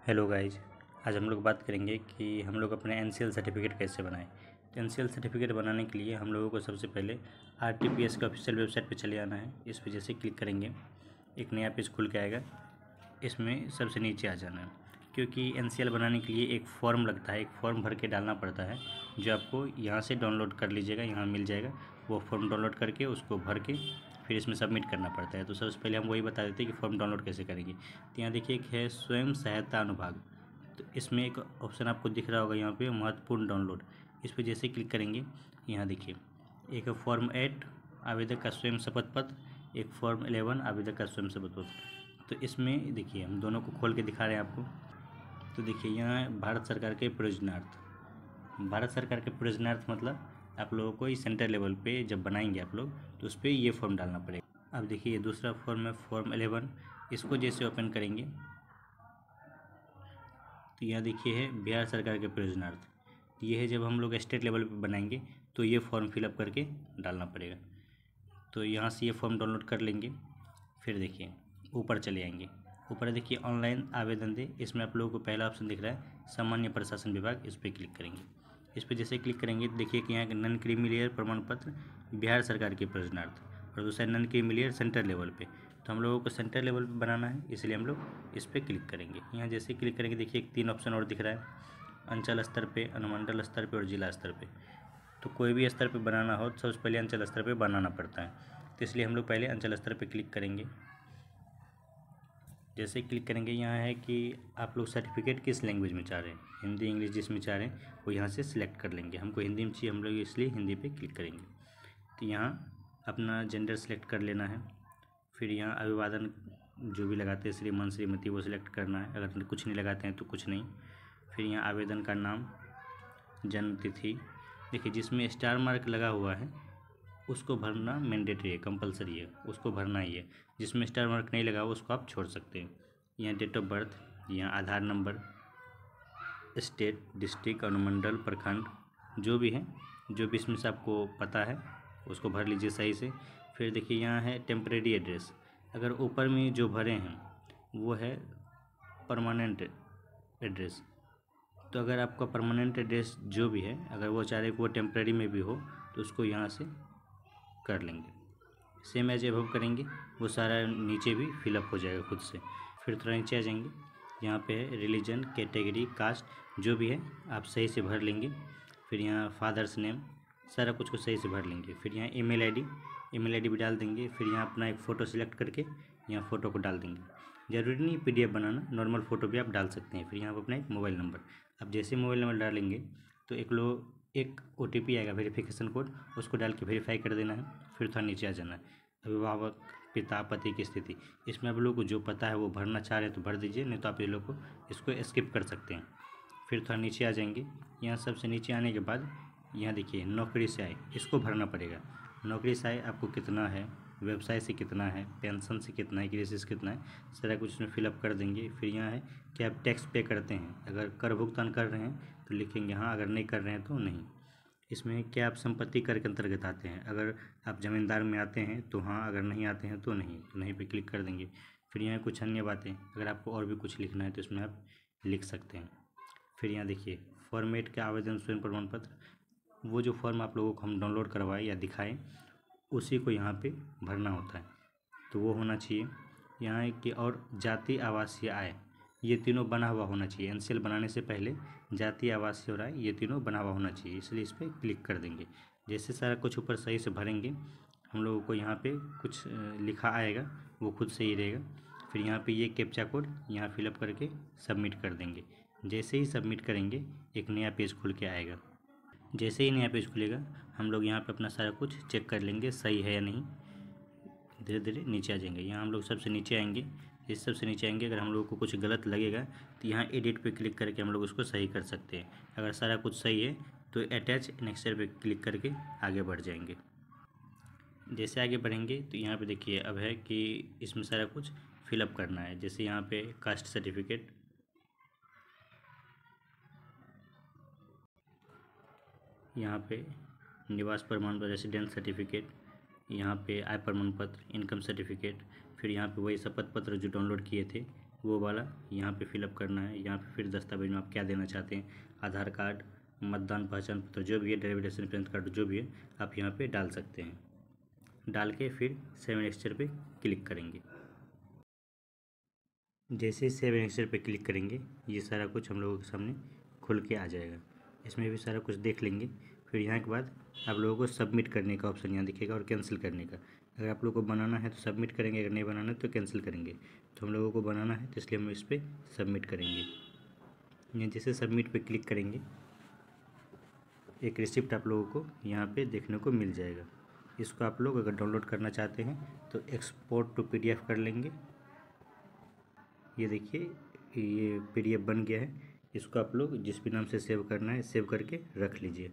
Hello guys. आज हम लोग बात करेंगे कि हम लोग अपने एनसीएल सर्टिफिकेट कैसे बनाएं। तो एनसीएल सर्टिफिकेट बनाने के लिए हम लोगों को सबसे पहले आरटीपीएस के ऑफिशियल वेबसाइट पर चले आना है। इस पर जैसे क्लिक करेंगे एक नया पेज खुल के आएगा। इसमें सबसे नीचे आ जाना है, क्योंकि एनसीएल बनाने के लिए एक फॉर्म लगता है, एक फॉर्म भर के डालना पड़ता है, जो आपको यहाँ से डाउनलोड कर लीजिएगा, यहाँ मिल जाएगा। वो फॉर्म डाउनलोड करके उसको भर के फिर इसमें सबमिट करना पड़ता है। तो सबसे पहले हम वही बता देते हैं कि फॉर्म डाउनलोड कैसे करेंगे। तो यहाँ देखिए एक है स्वयं सहायता अनुभाग। तो इसमें एक ऑप्शन आपको दिख रहा होगा यहाँ पे महत्वपूर्ण डाउनलोड। इस पर जैसे क्लिक करेंगे यहाँ देखिए एक फॉर्म 8 आवेदक का स्वयं शपथ पत्र, एक फॉर्म 11 आवेदक का स्वयं शपथ पत्र। तो इसमें देखिए हम दोनों को खोल के दिखा रहे हैं आपको। तो देखिए यहाँ भारत सरकार के प्रयोजनार्थ, भारत सरकार के प्रयोजनार्थ मतलब आप लोगों को इस सेंटर लेवल पे जब बनाएंगे आप लोग तो उस पर ये फॉर्म डालना पड़ेगा। अब देखिए ये दूसरा फॉर्म है फॉर्म 11। इसको जैसे ओपन करेंगे तो यहाँ देखिए है बिहार सरकार के प्रयोजनार्थ। ये है जब हम लोग स्टेट लेवल पे बनाएंगे तो ये फॉर्म फिलअप करके डालना पड़ेगा। तो यहाँ से ये फॉर्म डाउनलोड कर लेंगे। फिर देखिए ऊपर चले आएंगे, ऊपर देखिए ऑनलाइन आवेदन दे। इसमें आप लोगों को पहला ऑप्शन दिख रहा है सामान्य प्रशासन विभाग। इस पर क्लिक करेंगे। इस पर जैसे क्लिक करेंगे तो देखिए कि यहाँ नन क्रीमी प्रमाण पत्र बिहार सरकार के प्रयोजनार्थ, और दूसरा नन क्रीमी सेंटर लेवल पे। तो हम लोगों को सेंटर लेवल पे बनाना है, इसलिए हम लोग इस पर क्लिक करेंगे। यहाँ जैसे क्लिक करेंगे देखिए एक 3 ऑप्शन और दिख रहा है, अंचल स्तर पे, अनुमंडल स्तर पे और जिला स्तर पे। तो कोई भी स्तर पे बनाना हो तो सबसे पहले अंचल स्तर पे बनाना पड़ता है। तो इसलिए हम लोग पहले अंचल स्तर पे क्लिक करेंगे। जैसे क्लिक करेंगे यहाँ है कि आप लोग सर्टिफिकेट किस लैंग्वेज में चाह रहे हैं, हिंदी इंग्लिश जिसमें चाह रहे हैं वो यहाँ से सिलेक्ट कर लेंगे। हमको हिंदी में चाहिए, हम लोग इसलिए हिंदी पे क्लिक करेंगे। तो यहाँ अपना जेंडर सेलेक्ट कर लेना है। फिर यहाँ अभिवादन जो भी लगाते हैं श्रीमान श्रीमती वो सिलेक्ट करना है, अगर कुछ नहीं लगाते हैं तो कुछ नहीं। फिर यहाँ आवेदन का नाम, जन्म तिथि, देखिए जिसमें स्टार मार्क लगा हुआ है उसको भरना मैंडेटरी है, कंपलसरी है, उसको भरना ही है। जिसमें स्टार मार्क नहीं लगा उसको आप छोड़ सकते हैं। यहाँ डेट ऑफ बर्थ, यहाँ आधार नंबर, स्टेट, डिस्ट्रिक्ट, अनुमंडल, प्रखंड, जो भी है, जो भी इसमें से आपको पता है उसको भर लीजिए सही से। फिर देखिए यहाँ है टेम्परेरी एड्रेस। अगर ऊपर में जो भरे हैं वो है परमानेंट एड्रेस। तो अगर आपका परमानेंट एड्रेस जो भी है अगर वो चाह रहे कि वो टेम्परेरी में भी हो तो उसको यहाँ से कर लेंगे। सेम एज एबव करेंगे, वो सारा नीचे भी फिलअप हो जाएगा खुद से। फिर थोड़ा नीचे आ जाएंगे, यहाँ पे है रिलीजन, कैटेगरी, कास्ट, जो भी है आप सही से भर लेंगे। फिर यहाँ फादर्स नेम, सारा कुछ को सही से भर लेंगे। फिर यहाँ ईमेल आईडी भी डाल देंगे। फिर यहाँ अपना एक फ़ोटो सिलेक्ट करके यहाँ फ़ोटो को डाल देंगे। ज़रूरी नहीं पीडीएफ बनाना, नॉर्मल फ़ोटो भी आप डाल सकते हैं। फिर यहाँ पर अपना एक मोबाइल नंबर, अब जैसे मोबाइल नंबर डालेंगे तो एक ओटीपी आएगा वेरिफिकेशन कोड, उसको डाल के वेरीफाई कर देना है। फिर थोड़ा नीचे आ जाना है, अभिभावक, पिता, पति की स्थिति। इसमें आप लोग को जो पता है वो भरना चाह रहे हैं तो भर दीजिए, नहीं तो आप ये लोग को इसको स्किप कर सकते हैं। फिर थोड़ा नीचे आ जाएंगे, यहाँ सबसे नीचे आने के बाद यहाँ देखिए नौकरी से आय, इसको भरना पड़ेगा। नौकरी से आय आपको कितना है, व्यवसाय से कितना है, पेंशन से कितना है, कृषि से कितना है, सारा कुछ इसमें फिलअप कर देंगे। फिर यहाँ है कि आप टैक्स पे करते हैं, अगर कर भुगतान कर रहे हैं तो लिखेंगे हाँ, अगर नहीं कर रहे हैं तो नहीं। इसमें क्या आप संपत्ति कर के अंतर्गत आते हैं, अगर आप ज़मींदार में आते हैं तो हाँ, अगर नहीं आते हैं तो नहीं, तो नहीं पे क्लिक कर देंगे। फिर यहाँ कुछ अन्य बातें, अगर आपको और भी कुछ लिखना है तो इसमें आप लिख सकते हैं। फिर यहाँ देखिए फॉर्मेट के आवेदन स्वयं प्रमाण पत्र, वो जो फॉर्म आप लोगों को हम डाउनलोड करवाएं या दिखाएं उसी को यहाँ पे भरना होता है, तो वो होना चाहिए। यहाँ है कि और जाति, आवासीय, आय, ये तीनों बना हुआ होना चाहिए। एनसीएल बनाने से पहले जाति, आवासीय और आय ये तीनों बना हुआ होना चाहिए, इसलिए इस पर क्लिक कर देंगे। जैसे सारा कुछ ऊपर सही से भरेंगे हम लोगों को यहाँ पे कुछ लिखा आएगा, वो खुद से ही रहेगा। फिर यहाँ पे ये कैप्चा कोड यहाँ फिलअप करके सबमिट कर देंगे। जैसे ही सबमिट करेंगे एक नया पेज खुल के आएगा। जैसे ही नया पेज खुलेगा हम लोग यहाँ पे अपना सारा कुछ चेक कर लेंगे सही है या नहीं। धीरे धीरे नीचे आ जाएंगे, यहाँ हम लोग सबसे नीचे आएंगे। इस सबसे नीचे आएंगे, अगर हम लोग को कुछ गलत लगेगा तो यहाँ एडिट पे क्लिक करके हम लोग उसको सही कर सकते हैं। अगर सारा कुछ सही है तो अटैच नेक्स्ट पे क्लिक करके आगे बढ़ जाएंगे। जैसे आगे बढ़ेंगे तो यहाँ पे देखिए अब है कि इसमें सारा कुछ फिलअप करना है। जैसे यहाँ पे कास्ट सर्टिफिकेट, यहाँ पे निवास प्रमाण पत्र, रेसिडेंट सर्टिफिकेट, यहाँ पे आय प्रमाण पत्र, इनकम सर्टिफिकेट। फिर यहाँ पे वही शपथ पत्र जो डाउनलोड किए थे वो वाला यहाँ पे फिलअप करना है। यहाँ पे फिर दस्तावेज में आप क्या देना चाहते हैं, आधार कार्ड, मतदान पहचान पत्र जो भी है, ड्राइविंग लाइसेंस, पैन कार्ड जो भी है, आप यहाँ पे डाल सकते हैं। डाल के फिर सेव नेक्स्ट पे क्लिक करेंगे। जैसे सेव नेक्स्ट पे क्लिक करेंगे ये सारा कुछ हम लोगों के सामने खुल के आ जाएगा। इसमें भी सारा कुछ देख लेंगे। फिर यहाँ के बाद आप लोगों को सबमिट करने का ऑप्शन यहाँ दिखेगा और कैंसिल करने का। अगर आप लोगों को बनाना है तो सबमिट करेंगे, अगर नहीं बनाना है तो कैंसिल करेंगे। तो हम लोगों को बनाना है तो इसलिए हम इस पर सबमिट करेंगे। ये जैसे सबमिट पे क्लिक करेंगे एक रिसिप्ट आप लोगों को यहाँ पे देखने को मिल जाएगा। इसको आप लोग अगर डाउनलोड करना चाहते हैं तो एक्सपोर्ट टू PDF कर लेंगे। ये देखिए ये PDF बन गया है। इसको आप लोग जिस भी नाम से सेव करना है सेव करके रख लीजिए।